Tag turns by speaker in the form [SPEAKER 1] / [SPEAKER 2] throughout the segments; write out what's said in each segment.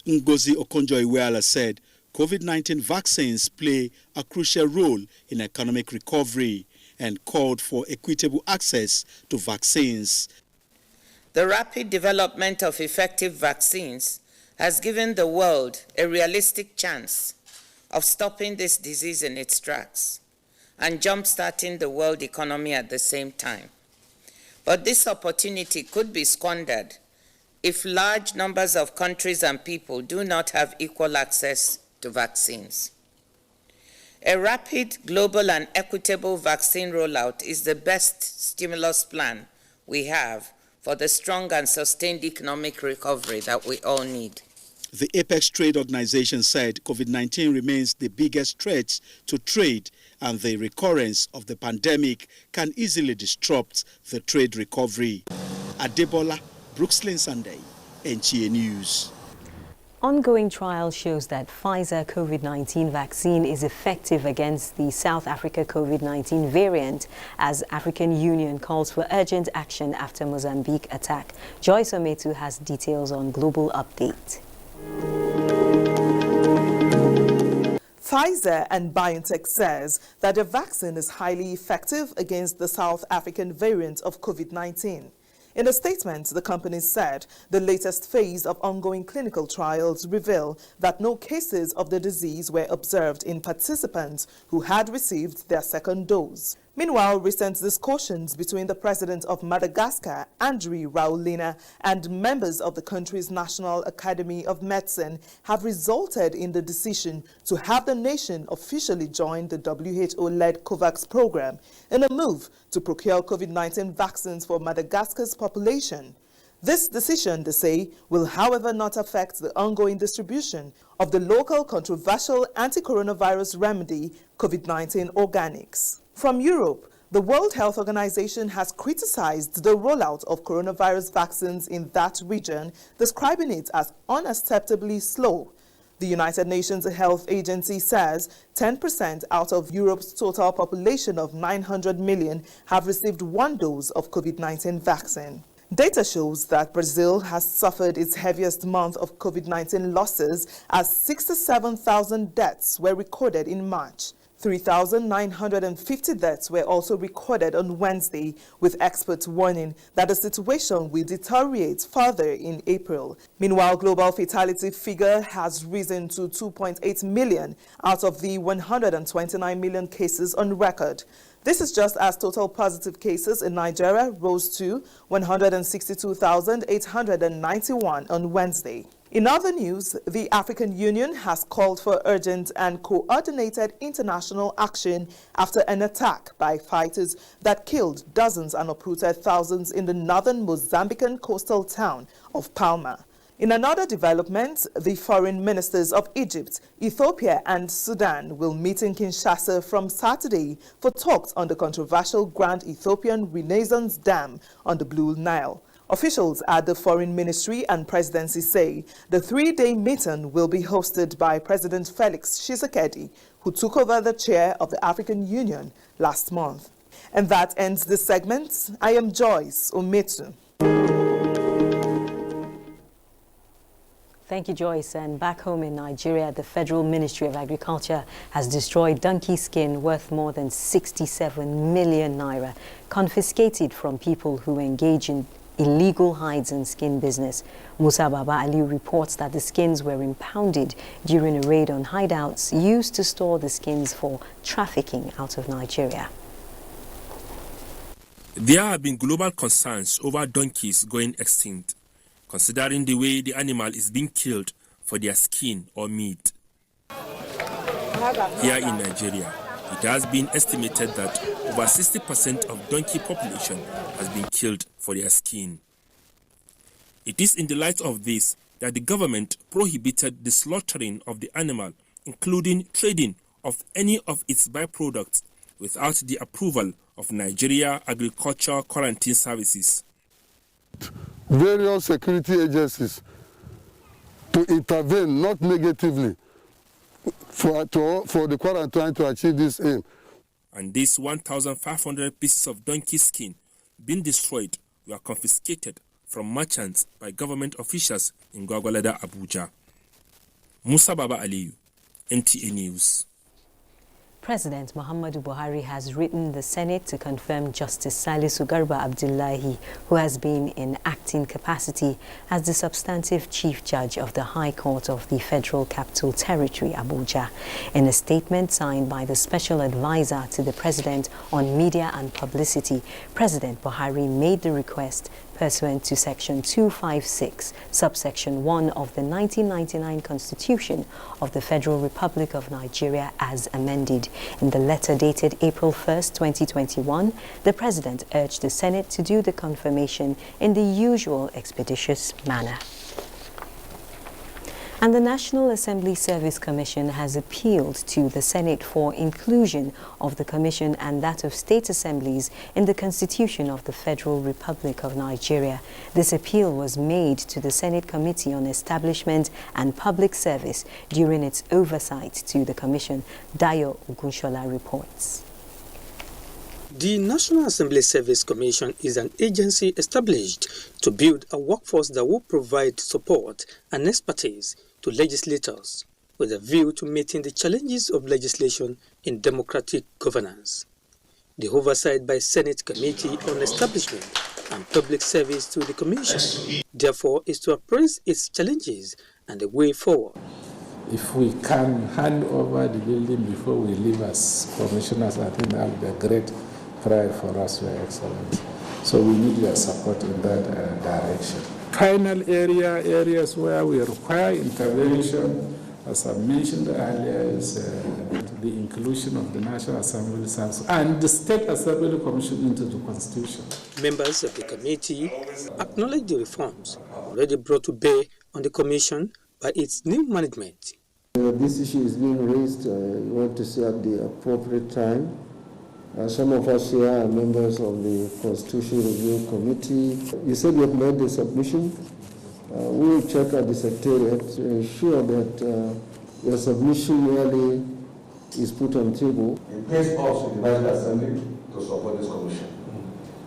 [SPEAKER 1] Ngozi Okonjo-Iweala said COVID-19 vaccines play a crucial role in economic recovery and called for equitable access to vaccines.
[SPEAKER 2] The rapid development of effective vaccines has given the world a realistic chance of stopping this disease in its tracks and jump-starting the world economy at the same time. But this opportunity could be squandered if large numbers of countries and people do not have equal access to vaccines. A rapid, global, and equitable vaccine rollout is the best stimulus plan we have for the strong and sustained economic recovery that we all need.
[SPEAKER 1] The Apex Trade Organization said COVID-19 remains the biggest threat to trade, and the recurrence of the pandemic can easily disrupt the trade recovery. Adebola, Brooklyn Sunday, NTA News.
[SPEAKER 3] Ongoing trial shows that Pfizer COVID-19 vaccine is effective against the South Africa COVID-19 variant, as African Union calls for urgent action after Mozambique attack. Joyce Ometu has details on Global Update.
[SPEAKER 4] Pfizer and BioNTech says that the vaccine is highly effective against the South African variant of COVID-19. In a statement, the company said the latest phase of ongoing clinical trials reveal that no cases of the disease were observed in participants who had received their second dose. Meanwhile, recent discussions between the president of Madagascar, Andry Rajoelina, and members of the country's National Academy of Medicine have resulted in the decision to have the nation officially join the WHO-led COVAX program in a move to procure COVID-19 vaccines for Madagascar's population. This decision, they say, will however not affect the ongoing distribution of the local controversial anti-coronavirus remedy, COVID-19 organics. From Europe, the World Health Organization has criticized the rollout of coronavirus vaccines in that region, describing it as unacceptably slow. The United Nations Health Agency says 10% out of Europe's total population of 900 million have received one dose of COVID-19 vaccine. Data shows that Brazil has suffered its heaviest month of COVID-19 losses, as 67,000 deaths were recorded in March. 3,950 deaths were also recorded on Wednesday, with experts warning that the situation will deteriorate further in April. Meanwhile, global fatality figure has risen to 2.8 million out of the 129 million cases on record. This is just as total positive cases in Nigeria rose to 162,891 on Wednesday. In other news, the African Union has called for urgent and coordinated international action after an attack by fighters that killed dozens and uprooted thousands in the northern Mozambican coastal town of Palma. In another development, the foreign ministers of Egypt, Ethiopia and Sudan will meet in Kinshasa from Saturday for talks on the controversial Grand Ethiopian Renaissance Dam on the Blue Nile. Officials at the Foreign Ministry and Presidency say the three-day meeting will be hosted by President Felix Tshisekedi, who took over the chair of the African Union last month. And that ends this segment. I am Joyce Ometu.
[SPEAKER 3] Thank you, Joyce. And back home in Nigeria, the Federal Ministry of Agriculture has destroyed donkey skin worth more than 67 million naira, confiscated from people who engage in illegal hides and skin business. Musa Baba Ali reports that the skins were impounded during a raid on hideouts used to store the skins for trafficking out of Nigeria.
[SPEAKER 5] There have been global concerns over donkeys going extinct, considering the way the animal is being killed for their skin or meat. Here in Nigeria, it has been estimated that over 60% of donkey population has been killed for their skin. It is in the light of this that the government prohibited the slaughtering of the animal, including trading of any of its byproducts, without the approval of Nigeria Agriculture Quarantine Services.
[SPEAKER 6] Various security agencies to intervene, not negatively, for the quarantine to achieve this aim.
[SPEAKER 5] And these 1,500 pieces of donkey skin being destroyed were confiscated from merchants by government officials in Gwagwalada, Abuja. Musa Baba Aliyu, NTA News.
[SPEAKER 3] President Muhammadu Buhari has written the Senate to confirm Justice Salisu Garba Abdullahi, who has been in acting capacity as the substantive Chief Judge of the High Court of the Federal Capital Territory, Abuja. In a statement signed by the Special Advisor to the President on Media and Publicity, President Buhari made the request pursuant to Section 256, subsection 1 of the 1999 Constitution of the Federal Republic of Nigeria as amended. In the letter dated April 1st, 2021, the President urged the Senate to do the confirmation in the usual expeditious manner. And the National Assembly Service Commission has appealed to the Senate for inclusion of the Commission and that of state assemblies in the Constitution of the Federal Republic of Nigeria. This appeal was made to the Senate Committee on Establishment and Public Service during its oversight to the Commission. Dayo Ogunshola reports.
[SPEAKER 7] The National Assembly Service Commission is an agency established to build a workforce that will provide support and expertise to legislators with a view to meeting the challenges of legislation in democratic governance. The oversight by Senate Committee on Establishment and Public Service to the Commission, therefore, is to appraise its challenges and the way forward.
[SPEAKER 8] If we can hand over the building before we leave as commissioners, I think that would be a great pride for us, Your Excellency. So we need your support in that direction. Final areas where we require intervention, as I mentioned earlier, is the inclusion of the National Assembly and the State Assembly Commission into the Constitution.
[SPEAKER 7] Members of the committee acknowledge the reforms already brought to bear on the Commission by its new management.
[SPEAKER 9] This issue is being raised, we want to say, at the appropriate time. Some of us here are members of the Constitution Review Committee. You said you have made the submission. We will check at the Secretariat to ensure that your submission really is put on the table.
[SPEAKER 10] It pays us in the National Assembly to support this commission.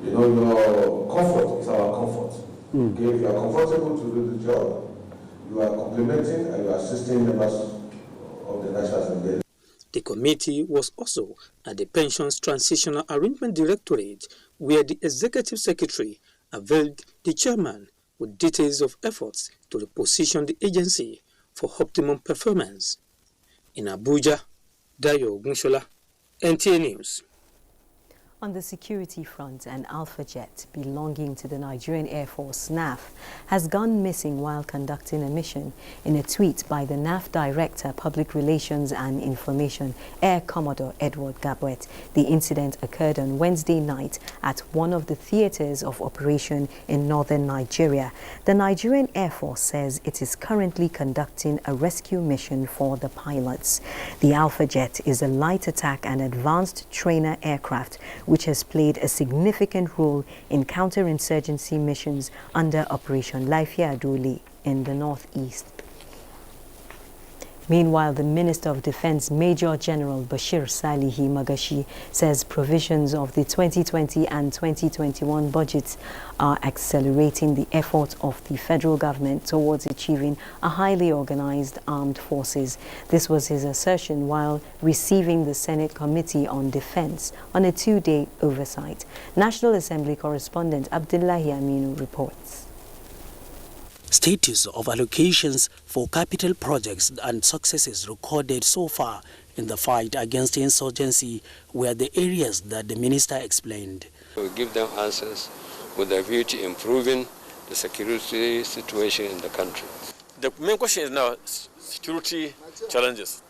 [SPEAKER 10] You know, your comfort is our comfort. Okay, if you are comfortable to do the job, you are complementing and you are assisting members of the National Assembly.
[SPEAKER 7] The committee was also at the Pensions Transitional Arrangement Directorate, where the Executive Secretary availed the chairman with details of efforts to reposition the agency for optimum performance. In Abuja, Dayo Ogunshola, NTA News.
[SPEAKER 3] On the security front, an Alpha jet belonging to the Nigerian Air Force, NAF, has gone missing while conducting a mission. In a tweet by the NAF Director, Public Relations and Information, Air Commodore Edward Gabwet, the incident occurred on Wednesday night at one of the theaters of operation in northern Nigeria. The Nigerian Air Force says it is currently conducting a rescue mission for the pilots. The Alpha jet is a light attack and advanced trainer aircraft which has played a significant role in counterinsurgency missions under Operation Laifia Aduli in the northeast. Meanwhile, the Minister of Defense, Major General Bashir Salihi Magashi, says provisions of the 2020 and 2021 budgets are accelerating the efforts of the federal government towards achieving a highly organized armed forces. This was his assertion while receiving the Senate Committee on Defense on a two-day oversight. National Assembly correspondent Abdullahi Aminu reports.
[SPEAKER 11] Status of allocations for capital projects and successes recorded so far in the fight against insurgency were the areas that the minister explained.
[SPEAKER 12] We give them answers with a view to improving the security situation in the country.
[SPEAKER 13] The main question is now security challenges.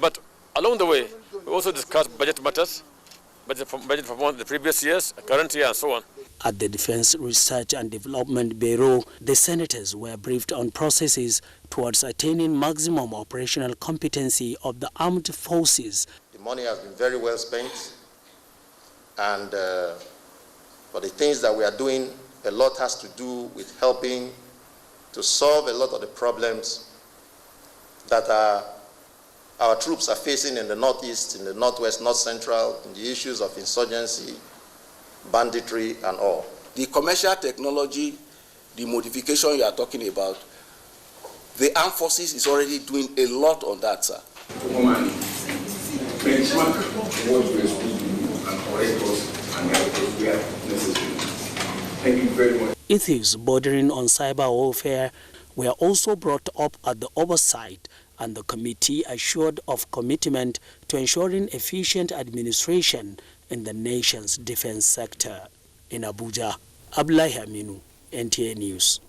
[SPEAKER 13] But along the way, we also discussed budget matters, budget from the previous years, current year, and so on.
[SPEAKER 11] At the Defense Research and Development Bureau, the senators were briefed on processes towards attaining maximum operational competency of the armed forces.
[SPEAKER 14] The money has been very well spent, and for the things that we are doing, a lot has to do with helping to solve a lot of the problems that our troops are facing in the northeast, in the northwest, north central, in the issues of insurgency, banditry and all.
[SPEAKER 15] The commercial technology, the modification you are talking about, The armed forces is already doing a lot on that, sir.
[SPEAKER 10] Benchmark what we are supposed to do and correct us and help us where necessary. Thank you very much.
[SPEAKER 11] Ethics bordering on cyber warfare were also brought up at the oversight, and the committee assured of commitment to ensuring efficient administration in the nation's defense sector. In Abuja, Abdullahi Aminu, NTA News.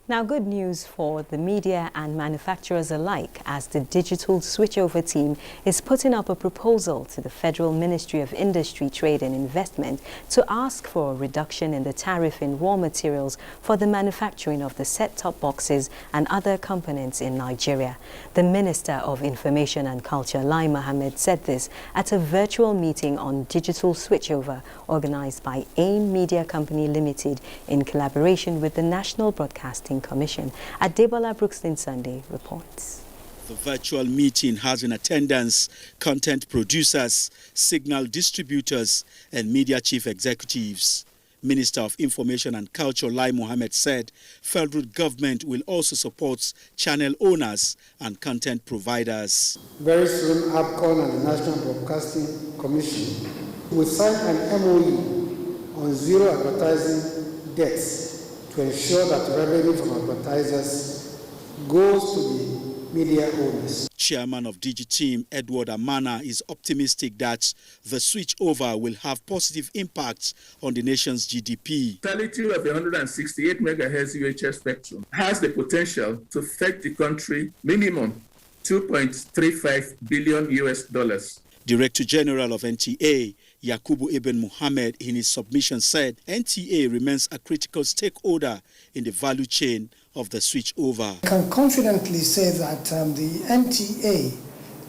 [SPEAKER 3] Now, good news for the media and manufacturers alike, as the digital switchover team is putting up a proposal to the Federal Ministry of Industry, Trade and Investment to ask for a reduction in the tariff in raw materials for the manufacturing of the set-top boxes and other components in Nigeria. The Minister of Information and Culture, Lai Mohammed, said this at a virtual meeting on digital switchover organized by AIM Media Company Limited in collaboration with the National Broadcasting Commission. Adebola Brookston Sunday reports.
[SPEAKER 1] The virtual meeting has in attendance content producers, signal distributors, and media chief executives. Minister of Information and Culture Lai Mohammed said federal government will also support channel owners and content providers.
[SPEAKER 16] Very soon, APCON and the National Broadcasting Commission will sign an MOU on zero advertising debts to ensure that revenue from advertisers goes to the media owners.
[SPEAKER 1] Chairman of DigiTeam, Edward Amana, is optimistic that the switchover will have positive impacts on the nation's GDP.
[SPEAKER 17] Totality of 168 megahertz UHF spectrum has the potential to fetch the country minimum $2.35 billion.
[SPEAKER 1] Director General of NTA, Yakubu Ibn Muhammad, in his submission said NTA remains a critical stakeholder in the value chain of the switchover.
[SPEAKER 18] I can confidently say that the NTA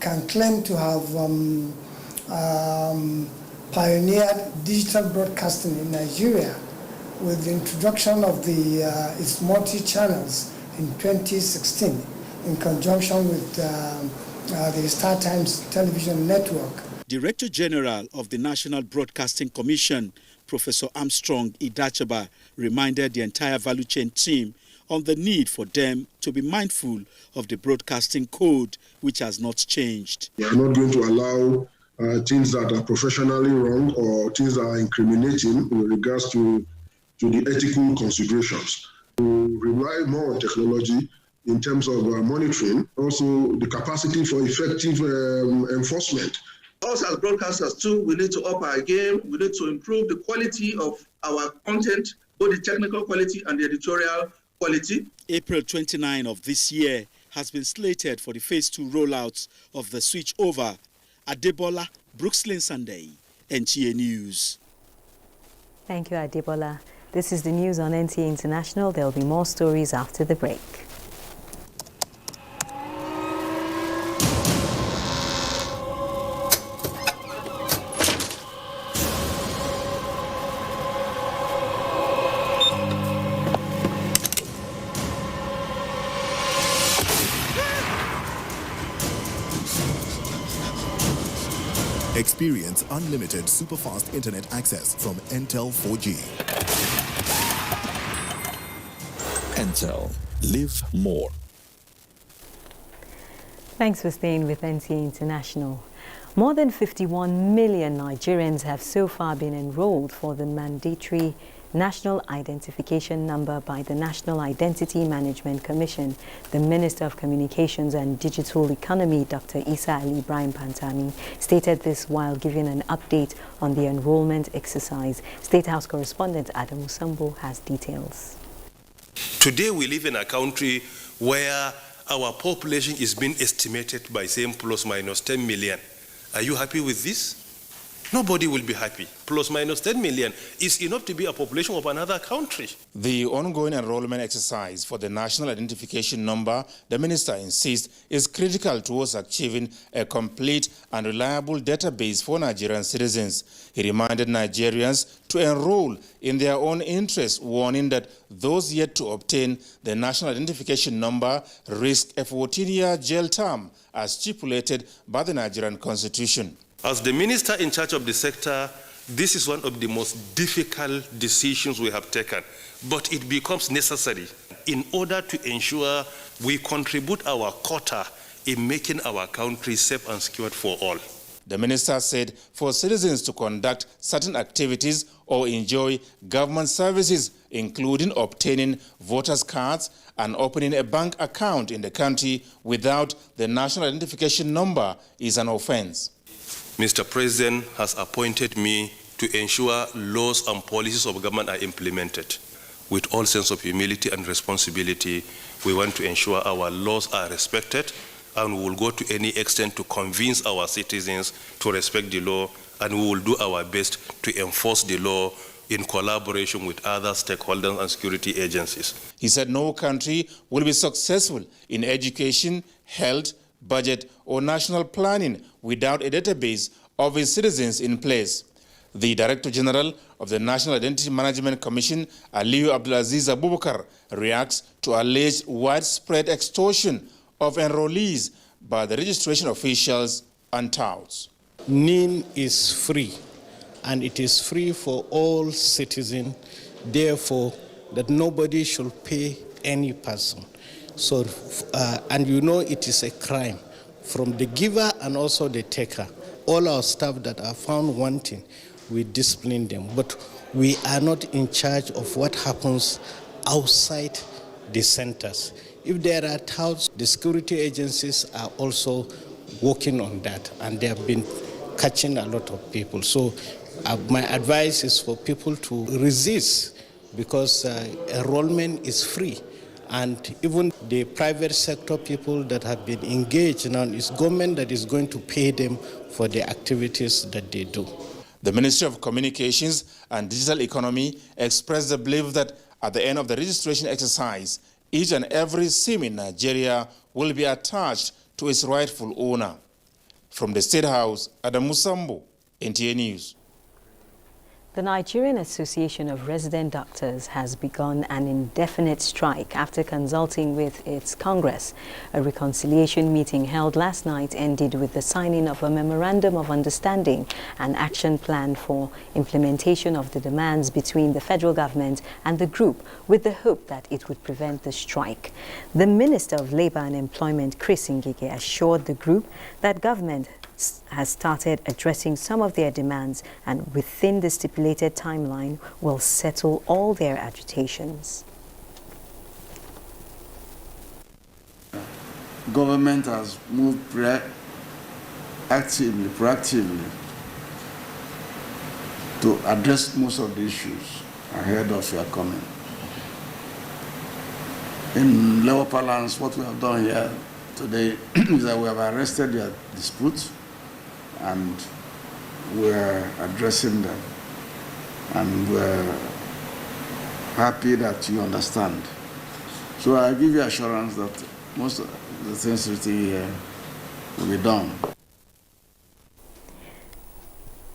[SPEAKER 18] can claim to have pioneered digital broadcasting in Nigeria with the introduction of its multi-channels in 2016 in conjunction with the Star Times television network.
[SPEAKER 1] Director General of the National Broadcasting Commission, Professor Armstrong Idachaba, reminded the entire value chain team on the need for them to be mindful of the broadcasting code, which has not changed.
[SPEAKER 19] We are not going to allow things that are professionally wrong or things that are incriminating with regards to the ethical considerations. We rely more on technology in terms of monitoring, also the capacity for effective enforcement.
[SPEAKER 20] Us as broadcasters too, we need to up our game. We need to improve the quality of our content, both the technical quality and the editorial quality.
[SPEAKER 1] April 29 of this year has been slated for the phase 2 rollout of the switchover. Adebola, Brooksland Sunday, NTA News.
[SPEAKER 3] Thank you, Adebola. This is the news on NTA International. There will be more stories after the break.
[SPEAKER 21] Experience unlimited super-fast internet access from Intel 4G. Intel. Live more.
[SPEAKER 3] Thanks for staying with NTA International. More than 51 million Nigerians have so far been enrolled for the mandatory National Identification Number by the National Identity Management Commission. The Minister of Communications and Digital Economy, Dr. Isa Ali Ibrahim Pantami, stated this while giving an update on the enrollment exercise. State House correspondent Adam Usambo has details.
[SPEAKER 22] Today we live in a country where our population is being estimated by saying plus minus 10 million. Are you happy with this? Nobody will be happy. Plus minus 10 million is enough to be a population of another country.
[SPEAKER 23] The ongoing enrollment exercise for the National Identification Number, the Minister insists, is critical towards achieving a complete and reliable database for Nigerian citizens. He reminded Nigerians to enroll in their own interest, warning that those yet to obtain the National Identification Number risk a 14-year jail term, as stipulated by the Nigerian Constitution.
[SPEAKER 22] As the minister in charge of the sector, this is one of the most difficult decisions we have taken, but it becomes necessary. in order to ensure we contribute our quota in making our country safe and secure for all.
[SPEAKER 23] The minister said for citizens to conduct certain activities or enjoy government services, including obtaining voters' cards and opening a bank account in the country without the national identification number, is an offense.
[SPEAKER 22] Mr. President has appointed me to ensure laws and policies of government are implemented. With all sense of humility and responsibility, we want to ensure our laws are respected, and we will go to any extent to convince our citizens to respect the law, and we will do our best to enforce the law in collaboration with other stakeholders and security agencies.
[SPEAKER 23] He said no country will be successful in education, health, budget, or national planning without a database of its citizens in place. The Director General of the National Identity Management Commission, Aliyu Abdulaziz Abubakar, reacts to alleged widespread extortion of enrollees by the registration officials and touts.
[SPEAKER 2] NIN is free, and it is free for all citizens, therefore that nobody should pay any person. So, and you know it is a crime from the giver and also the taker. All our staff that are found wanting, we discipline them, but we are not in charge of what happens outside the centers. If there are touts, the security agencies are also working on that, and they have been catching a lot of people. So my advice is for people to resist, because enrollment is free. And even the private sector people that have been engaged now, it's government that is going to pay them for the activities that they do.
[SPEAKER 23] The Ministry of Communications and Digital Economy expressed the belief that at the end of the registration exercise, each and every SIM in Nigeria will be attached to its rightful owner. From the State House, Adam Musambo, NTA News.
[SPEAKER 3] The Nigerian Association of Resident Doctors has begun an indefinite strike after consulting with its Congress. A reconciliation meeting held last night ended with the signing of a memorandum of understanding and action plan for implementation of the demands between the federal government and the group, with the hope that it would prevent the strike. The Minister of Labour and Employment, Chris Ngige, assured the group that government has started addressing some of their demands and within the stipulated timeline will settle all their agitations.
[SPEAKER 4] Government has moved proactively to address most of the issues ahead of your coming. In lower parlance, what we have done here today is that we have arrested their disputes, and we're addressing them, and we're happy that you understand. So I give you assurance that most of the things written here will be done.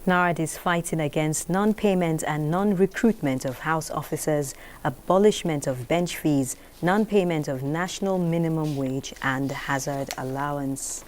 [SPEAKER 3] NARAD is fighting against non-payment and non-recruitment of house officers, abolishment of bench fees, non-payment of national minimum wage and hazard allowance.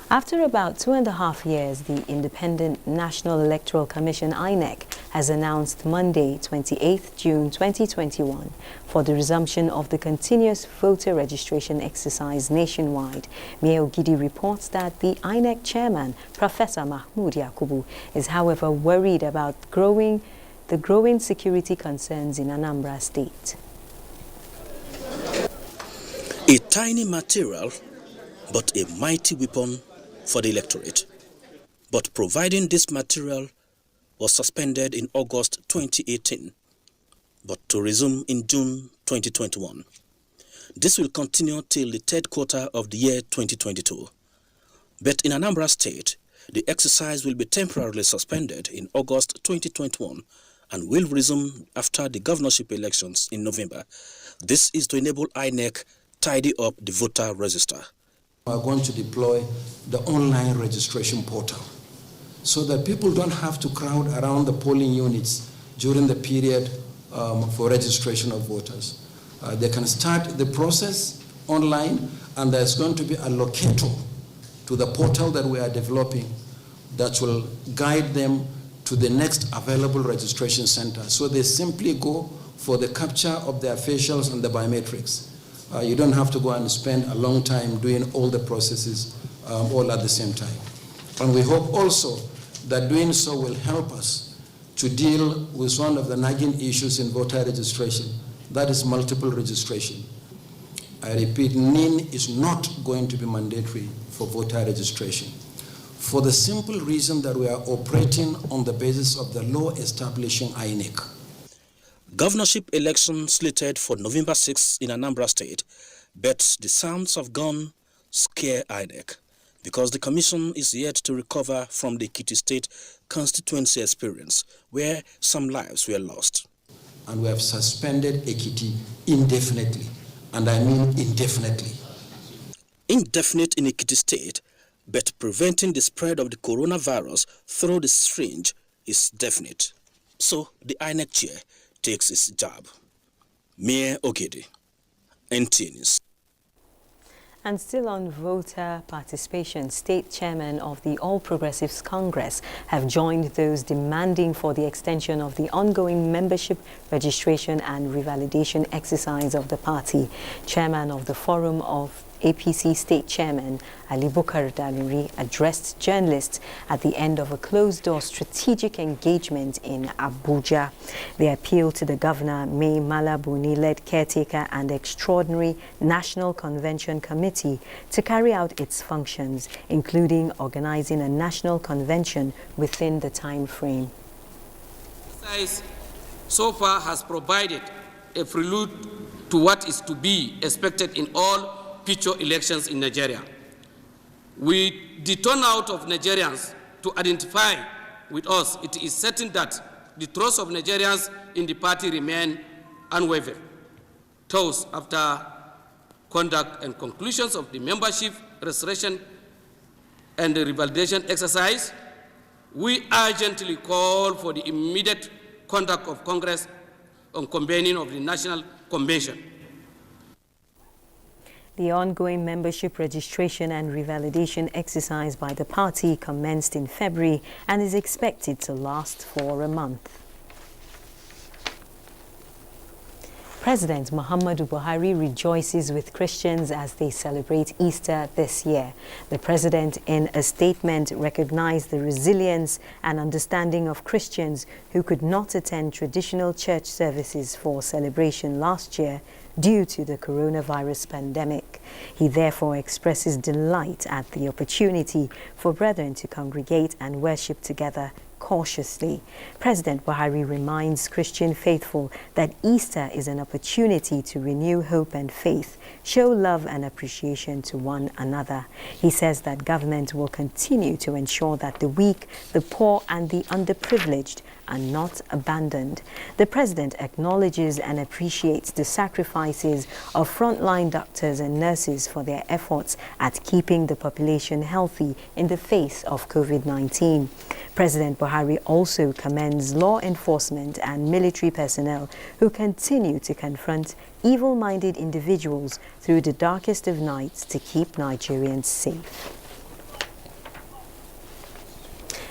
[SPEAKER 3] After about 2.5 years, the Independent National Electoral Commission, INEC, has announced Monday, 28th June 2021, for the resumption of the continuous voter registration exercise nationwide. Mayor Gidi reports that the INEC chairman, Professor Mahmoud Yakubu, is however worried about the growing security concerns in Anambra State.
[SPEAKER 6] A tiny material, but a mighty weapon for the electorate. But providing this material was suspended in August 2018, but to resume in June 2021. This will continue till the third quarter of the year 2022. But in Anambra State, the exercise will be temporarily suspended in August 2021 and will resume after the governorship elections in November. This is to enable INEC tidy up the voter register.
[SPEAKER 24] We are going to deploy the online registration portal so that people don't have to crowd around the polling units during the period for registration of voters. They can start the process online, and there's going to be a locator to the portal that we are developing that will guide them to the next available registration center. So they simply go for the capture of the officials and the biometrics. You don't have to go and spend a long time doing all the processes all at the same time. And we hope also that doing so will help us to deal with one of the nagging issues in voter registration, that is multiple registration. I repeat, NIN is not going to be mandatory for voter registration for the simple reason that we are operating on the basis of the law establishing INEC.
[SPEAKER 6] Governorship election slated for November 6 in Anambra State, but the sounds of gun scare INEC because the commission is yet to recover from the Ekiti State constituency experience where some lives were lost.
[SPEAKER 24] And we have suspended Ekiti indefinitely, and I mean indefinitely.
[SPEAKER 6] Indefinite in Ekiti State, but preventing the spread of the coronavirus through the syringe is definite. So the INEC chair takes its job. Mayor Ogede, NTA News.
[SPEAKER 3] And still on voter participation, state chairmen of the All Progressives Congress have joined those demanding for the extension of the ongoing membership registration and revalidation exercise of the party. Chairman of the Forum of APC State Chairman Ali Bukar Daluri addressed journalists at the end of a closed-door strategic engagement in Abuja. They appealed to the Governor May Malabuni-led caretaker and extraordinary National Convention Committee to carry out its functions, including organizing a national convention within the time frame.
[SPEAKER 5] So far has provided a prelude to what is to be expected in all future elections in Nigeria. With the turnout of Nigerians to identify with us, it is certain that the trust of Nigerians in the party remain unwavering. Thus, after conduct and conclusions of the membership restoration and the revalidation exercise, we urgently call for the immediate conduct of Congress on convening of the National Convention.
[SPEAKER 3] The ongoing membership registration and revalidation exercise by the party commenced in February and is expected to last for a month. President Muhammadu Buhari rejoices with Christians as they celebrate Easter this year. The president, in a statement, recognized the resilience and understanding of Christians who could not attend traditional church services for celebration last year due to the coronavirus pandemic. He therefore expresses delight at the opportunity for brethren to congregate and worship together cautiously. President Buhari reminds Christian faithful that Easter is an opportunity to renew hope and faith, show love and appreciation to one another. He says that government will continue to ensure that the weak, the poor and the underprivileged are not abandoned. The president acknowledges and appreciates the sacrifices of frontline doctors and nurses for their efforts at keeping the population healthy in the face of COVID-19. President Buhari also commends law enforcement and military personnel who continue to confront evil-minded individuals through the darkest of nights to keep Nigerians safe.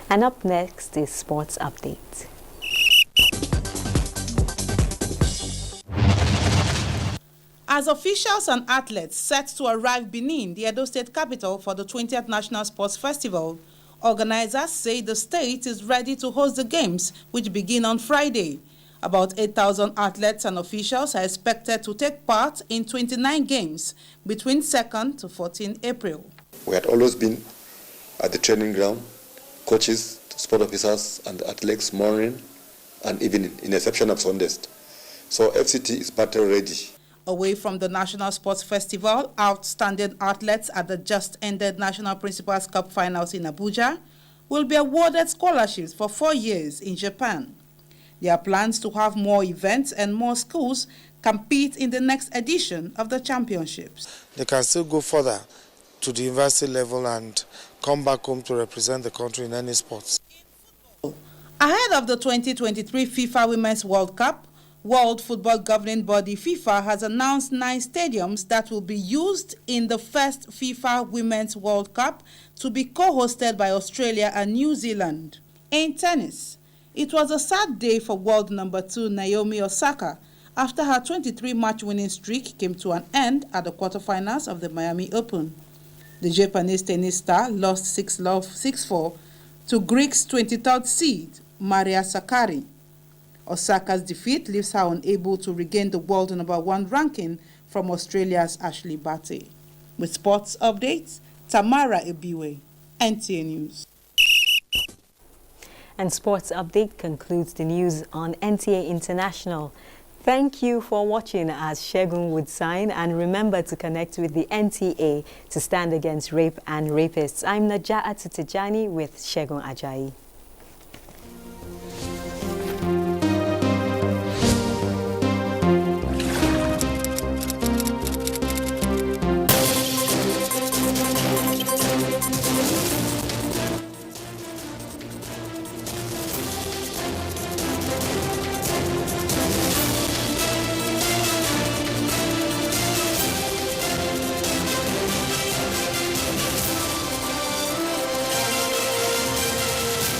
[SPEAKER 3] And up next is Sports Update.
[SPEAKER 7] As officials and athletes set to arrive Benin, the Edo State capital, for the 20th National Sports Festival, organizers say the state is ready to host the games, which begin on Friday. About 8,000 athletes and officials are expected to take part in 29 games between 2nd to 14 April.
[SPEAKER 8] We had always been at the training ground, coaches, sport officers and athletes morning and evening, in exception of Sundays. So FCT is battle ready.
[SPEAKER 7] Away from the National Sports Festival, outstanding athletes at the just-ended National Principals Cup finals in Abuja will be awarded scholarships for 4 years in Japan. There are plans to have more events and more schools compete in the next edition of the championships.
[SPEAKER 9] They can still go further to the university level and come back home to represent the country in any sports.
[SPEAKER 7] Ahead of the 2023 FIFA Women's World Cup, World Football Governing Body FIFA has announced 9 stadiums that will be used in the first FIFA Women's World Cup to be co-hosted by Australia and New Zealand. In tennis, it was a sad day for world number 2 Naomi Osaka after her 23-match winning streak came to an end at the quarterfinals of the Miami Open. The Japanese tennis star lost 6-4 to Greek's 23rd seed, Maria Sakkari. Osaka's defeat leaves her unable to regain the world #1 ranking from Australia's Ashley Barty. With sports updates, Tamara Ebiwe, NTA News.
[SPEAKER 3] And Sports Update concludes the news on NTA International. Thank you for watching, as Shegun would sign, and remember to connect with the NTA to stand against rape and rapists. I'm Naja'at Tijani with Shegun Ajayi.